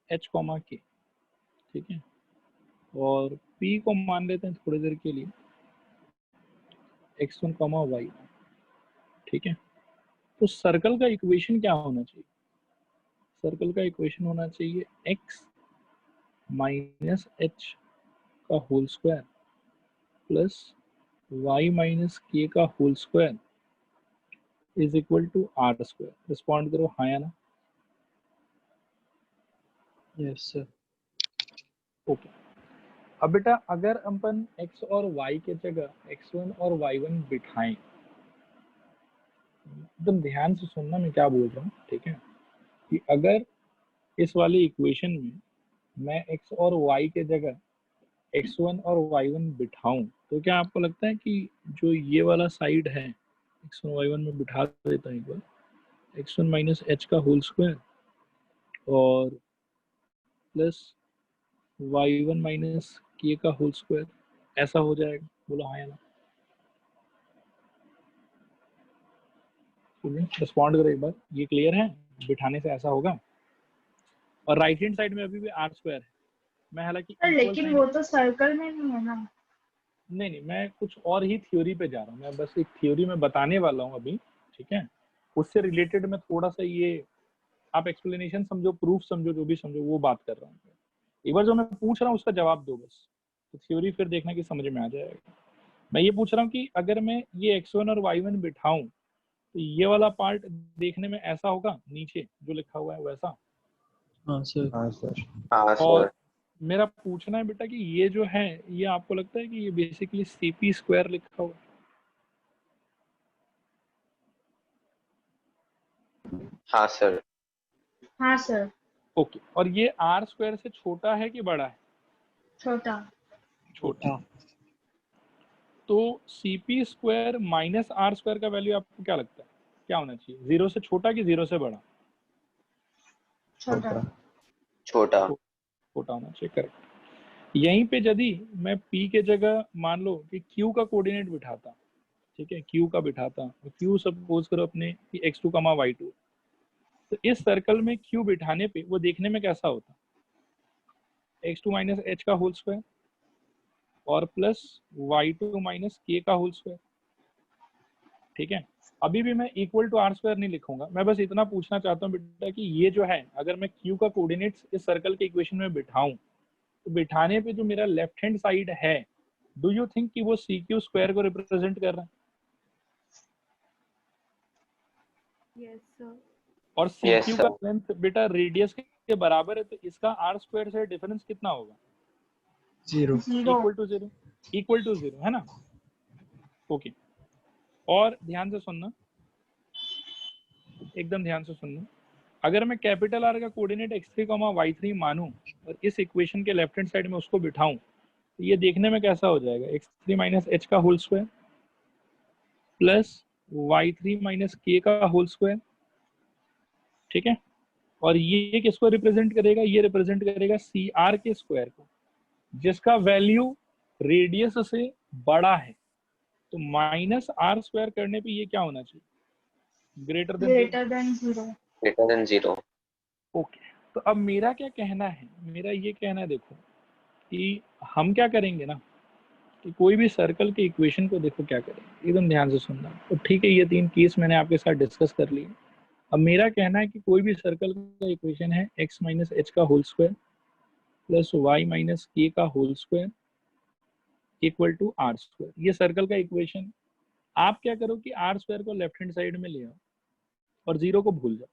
h comma k, ठीक है, और p को मान लेते हैं थोड़ी देर के लिए x1 कॉमा y, ठीक है। तो सर्कल का इक्वेशन क्या होना चाहिए, सर्कल का इक्वेशन होना चाहिए x माइनस एच का whole square plus y minus k का whole square is equal to r square. Respond करो हाँ या ना। Yes sir. ओके, अब बेटा अगर अपन x और y के जगह x1 और y1 बिठाएं, एकदम ध्यान से सुनना मैं क्या बोल रहा हूँ, ठीक है, कि अगर इस वाली इक्वेशन में मैं x और y के जगह x1 और y1 बिठाऊं, तो क्या आपको लगता है कि जो ये वाला साइड है x1 y1 में बिठा देता है एक बार, x1 माइनस एच का होल स्क्वायर और प्लस y1 माइनस के का होल स्क्वायर, ऐसा हो जाएगा, बोलो हाँ या ना। रिस्पॉन्ड करो एक बार, ये क्लियर है, बिठाने से ऐसा होगा। और राइट हैंड साइड में अभी भी आर स्क्वायर है, मैं हालांकि लेकिन वो तो सर्कल में नहीं है ना। नहीं, मैं कुछ और ही थ्योरी पे जा रहा हूँ, मैं बस एक थ्योरी में बताने वाला हूँ अभी, ठीक है। उससे रिलेटेड मैं थोड़ा सा ये, आप एक्सप्लेनेशन समझो, प्रूफ समझो, जो भी समझो, वो बात कर रहा हूँ। एक बार जो मैं पूछ रहा हूँ उसका जवाब दो बस, तो थ्योरी फिर देखना कि समझ में आ जाएगा। मैं ये पूछ रहा हूँ कि अगर मैं ये x1 और y1 बिठाऊं, तो ये वाला पार्ट देखने में ऐसा होगा, नीचे जो लिखा हुआ है वैसा। हाँ सर। हाँ सर। हाँ और सर। मेरा पूछना है बेटा कि ये जो है, ये आपको लगता है कि ये बेसिकली सीपी स्क्वायर लिखा हुआ है? हाँ सर। हाँ सर। ओके, और ये आर स्क्वायर से छोटा है कि बड़ा है? छोटा। छोटा। तो CP square minus r square का वैल्यू आपको क्या लगता है, क्या होना चाहिए, जीरो से छोटा कि जीरो से बड़ा? छोटा। छोटा। छोटा होना चाहिए, करेक्ट। यहीं पे यदि मैं p के जगह मान लो कि q का कोऑर्डिनेट बिठाता, ठीक है, q का बिठाता, तो q सपोज करो अपने कि x2 कमा y2, तो इस सर्कल में q बिठाने पे वो देखने में कैसा होता, x2 माइनस एच का होल स्क्वायर और प्लस y2 माइनस के का होल स्क्वायर, ठीक है। अभी भी मैं इक्वल टू आर स्क्वायर नहीं लिखूंगा, मैं बस इतना पूछना चाहता हूँ बेटा कि ये जो है, अगर मैं q का कोऑर्डिनेट्स इस सर्कल के इक्वेशन में बिठाऊं, तो बिठाने पे जो मेरा लेफ्ट हैंड साइड है, डू यू थिंक कि वो सी क्यू स्क्वायर को रिप्रेजेंट कर रहा है? Yes sir. और सी यस क्यू का सर। लेंथ बेटा रेडियस के बराबर है, तो इसका आर स्क्वायर से डिफरेंस कितना होगा? Zero. Zero. Equal to zero, equal to zero, है ना। ओके, और ध्यान से सुनना, एकदम ध्यान से सुनना, अगर मैं कैपिटल आर का कोऑर्डिनेट x3 y3 मानूं और इस इक्वेशन के लेफ्ट हैंड साइड में उसको बिठाऊं, तो ये देखने में कैसा हो जाएगा, x3 माइनस एच का whole square plus y3 minus k का होल स्क्वायर, ठीक है। और ये किसको रिप्रेजेंट करेगा, ये रिप्रेजेंट करेगा सी आर के स्क्वायर को, जिसका वैल्यू रेडियस से बड़ा है। तो माइनस आर स्क्वायर करने पे ये क्या होना चाहिए, greater than zero. Greater than zero. Greater than zero. Okay, तो अब मेरा क्या कहना है, मेरा ये कहना है, देखो कि हम क्या करेंगे ना, कि कोई भी सर्कल के इक्वेशन को देखो क्या करेंगे, एकदम ध्यान से सुनना। तो ठीक है, ये तीन केस मैंने आपके साथ डिस्कस कर लिए। अब मेरा कहना है कि कोई भी सर्कल का इक्वेशन है x माइनस एच का whole square plus y minus k का whole square equal to r square, ये सर्कल का इक्वेशन। आप क्या करो कि आर स्क्वायर को लेफ्ट हैंड साइड में ले आओ और जीरो को भूल जाओ।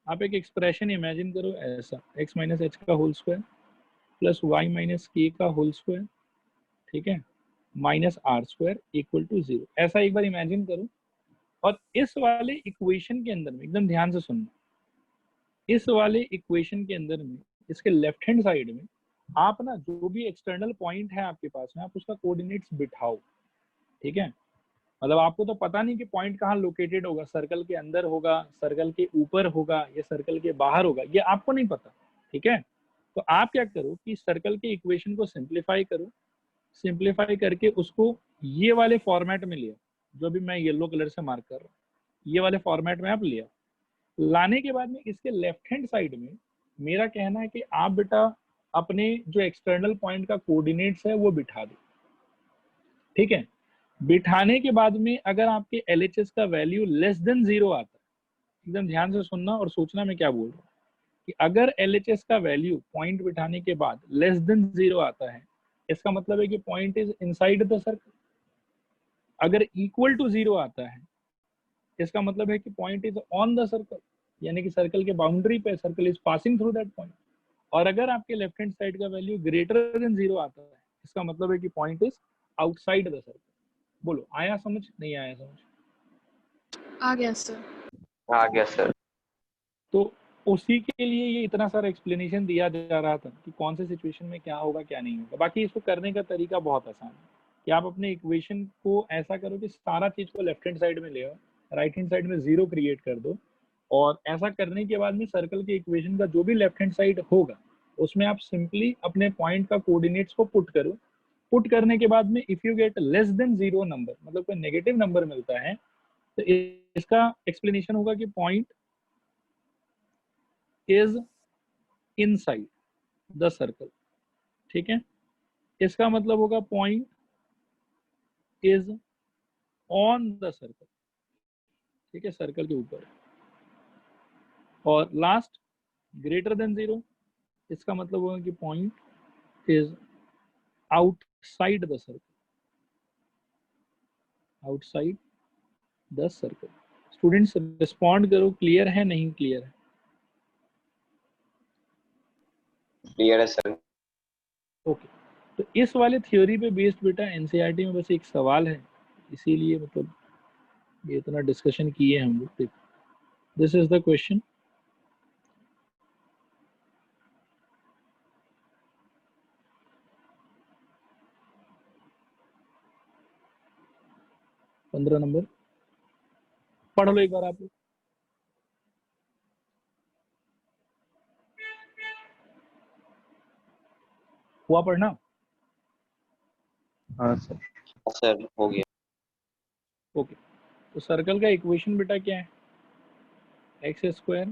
आप एक एक्सप्रेशन इमेजिन करो ऐसा, x माइनस एच का whole square plus y minus k का होल स्क्वायर, ठीक है, minus r square equal to zero, ऐसा एक बार इमेजिन करो। और इस वाले इक्वेशन के अंदर में, एकदम ध्यान से सुनना, इस वाले इक्वेशन के अंदर में इसके लेफ्ट हैंड साइड में आप ना जो भी एक्सटर्नल पॉइंट है आपके पास में, आप उसका कोऑर्डिनेट्स बिठाओ, ठीक है। मतलब आपको तो पता नहीं कि पॉइंट कहाँ लोकेटेड होगा, सर्कल के अंदर होगा, सर्कल के ऊपर होगा या सर्कल के बाहर होगा, ये आपको नहीं पता, ठीक है। तो आप क्या करो कि सर्कल के इक्वेशन को सिंप्लीफाई करो, सिंप्लीफाई करके उसको ये वाले फॉर्मेट में लिया, जो अभी मैं येलो कलर से मार्क कर रहा हूँ, ये वाले फॉर्मेट में आप लिया। लाने के बाद में इसके लेफ्ट हैंड साइड में मेरा कहना है कि आप बेटा अपने जो एक्सटर्नल पॉइंट का कोऑर्डिनेट्स है वो बिठा दो, ठीक है। बिठाने के बाद में अगर आपके LHS का वैल्यू लेस देन 0 आता है, एकदम ध्यान से सुनना और सोचना मैं क्या बोल रहा हूँ, कि अगर LHS का वैल्यू पॉइंट बिठाने के बाद लेस देन 0 आता है, इसका मतलब है कि point is inside the circle. अगर इक्वल टू 0 आता है, इसका मतलब है कि point is on the circle, यानी कि सर्कल के बाउंड्री पे, circle is passing through that point. और अगर आपके लेफ्ट हैंड साइड का वैल्यू ग्रेटर देन 0 आता है, इसका मतलब है कि point is outside the circle. बोलो, आया समझ, नहीं आया समझ? आ गया सर। आ गया सर। तो उसी के लिए ये इतना सारा एक्सप्लेनेशन दिया जा रहा था कि कौन से सिचुएशन में क्या होगा क्या नहीं होगा। बाकी इसको करने का तरीका बहुत आसान है कि आप अपने इक्वेशन को ऐसा करो कि सारा चीज को लेफ्ट हैंड साइड में ले आओ, राइट हैंड साइड में 0 क्रिएट कर दो, और ऐसा करने के बाद में सर्कल के इक्वेशन का जो भी लेफ्ट हैंड साइड होगा उसमें आप सिंपली अपने पॉइंट का कोऑर्डिनेट्स को पुट करो। पुट करने के बाद में if you get less than 0 number, मतलब कोई नेगेटिव नंबर मिलता है, तो इसका एक्सप्लेनेशन होगा कि point is inside the circle, ठीक है। इसका मतलब होगा point is on the circle, ठीक है, सर्कल के ऊपर। और लास्ट ग्रेटर देन 0, इसका मतलब होगा कि point is outside the circle, outside the circle. Students respond करो, क्लियर है नहीं क्लियर है? क्लियर है सर। ओके। तो इस वाले थ्योरी पे बेस्ड बेटा एनसीईआरटी में बस एक सवाल है, इसीलिए मतलब ये इतना डिस्कशन किए हम लोग। देखो, दिस इज द क्वेश्चन। पंद्रह नंबर पढ़ लो एक बार आप लोग। हुआ पढ़ना? हाँ सर। सर हो गया। ओके। तो सर्कल का इक्वेशन बेटा क्या है? X square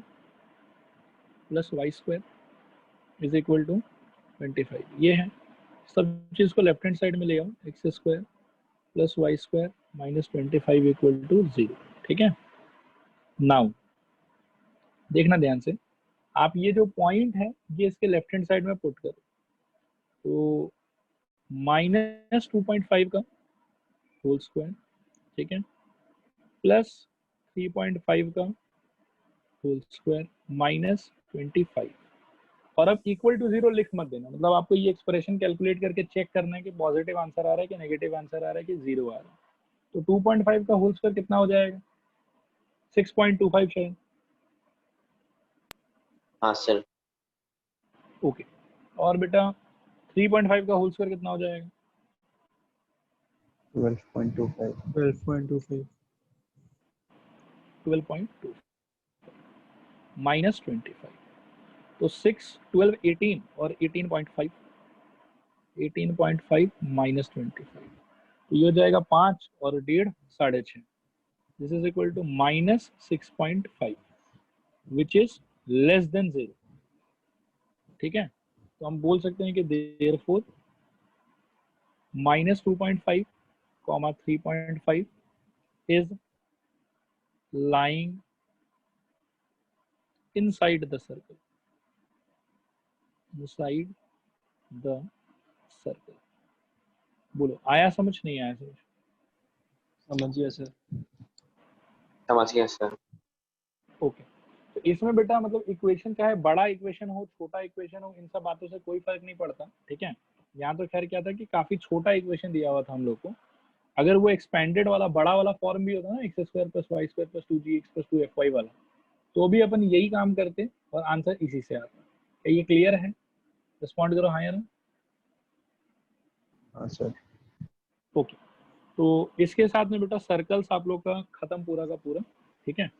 plus Y square is equal to 25। ये है, सब चीज को लेफ्ट हैंड साइड में ले आओ, x square plus Y square minus 25 equal to 0, ठीक है। नाउ देखना ध्यान से, आप ये जो पॉइंट है ये इसके लेफ्ट हैंड साइड में पुट करो, तो माइनस 2.5 का होल स्क्वायर, ठीक है, प्लस 3.5 का होल स्क्वायर माइनस 25। और अब इक्वल टू 0 लिख मत देना, मतलब आपको ये एक्सप्रेशन कैलकुलेट करके चेक करना है कि पॉजिटिव आंसर आ रहा है कि नेगेटिव आंसर आ रहा है कि 0 आ रहा है। तो 2.5 का होल स्क्वायर कितना हो जाएगा? 6.25 शायद। हाँ सर। ओके। और बेटा 3.5 का होल स्क्वायर कितना हो जाएगा? 12.25। 12.2 माइनस 25, तो 6, 12, 18 और 18.5, 18.5 माइनस 25, तो ये हो जाएगा 5 और 1.5, 6.5। This is equal to minus 6.5 which is less than 0, ठीक है। तो हम बोल सकते हैं कि therefore minus 2.5 comma 3.5 is lying inside the circle, inside the circle। बोलो, आया समझ नहीं आया समझ? समझिए सर। समझ गया सर। ओके। तो इसमें बेटा मतलब इक्वेशन क्या है, बड़ा इक्वेशन हो छोटा इक्वेशन हो, इन सब बातों से कोई फर्क नहीं पड़ता, ठीक है। यहाँ तो खैर क्या था कि काफी छोटा इक्वेशन दिया हुआ था हम लोग को। अगर वो एक्सपेंडेड वाला बड़ा वाला फॉर्म भी होता ना, x square plus Y square plus 2gx plus 2fy वाला, तो भी अपन यही काम करते और आंसर इसी से आता। क्या ये क्लियर है? रिस्पॉन्ड करो हाँ या ना। हाँ सर। ओके। तो इसके साथ में बेटा सर्कल्स आप लोग का खत्म पूरा का पूरा, ठीक है।